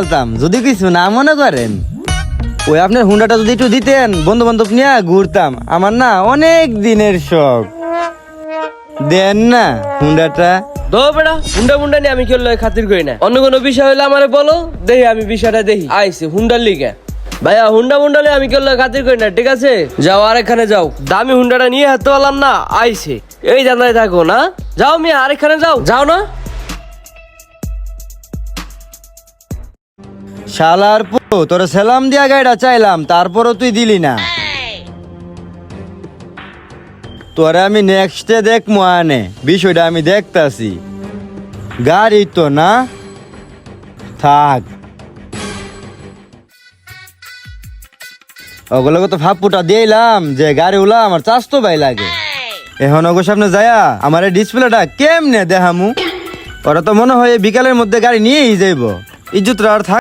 বলতাম যদি কিছু না মনে করেন, ওই আপনার হুন্ডাটা যদি একটু দিতেন, বন্ধু বান্ধব নিয়ে ঘুরতাম। আমার না অনেক দিনের শখ, দেন না হুন্ডাটা। দো বেড়া, হুন্ডা মুন্ডা নিয়ে আমি কেউ খাতির করি না। অন্য কোনো বিষয় হলে আমারে বলো, দেখি আমি বিষয়টা দেখি। আইসে হুন্ডার লিগে ভাইয়া, হুন্ডা মুন্ডা নিয়ে আমি কেউ খাতির করি না, ঠিক আছে? যাও আরেকখানে যাও, দামি হুন্ডাটা নিয়ে হাতে পারলাম না। আইসে এই জানাই থাকো না, যাও মিয়া আরেকখানে যাও, যাও না। শালার পো, তোর সালাম দিয়া গাড়িটা চাইলাম, তারপরও তুই দিলি না। তোরে আমি নেক্সটে দেখবো, আনে বিষয়টা আমি দেখতাছি। গাড়ি তো না থাক, ওগুলোকে তো ফাপ্পুটা দিলাম যে গাড়ি উলা আমার চাস্তো ভাই লাগে। এখন ওগো সামনে যায়া আমার এই ডিসপ্লেটা কেমনে দেখামু? ওরা তো মনে হয় বিকালের মধ্যে গাড়ি নিয়েই যাইব, ইজ্জতটা আর থাক।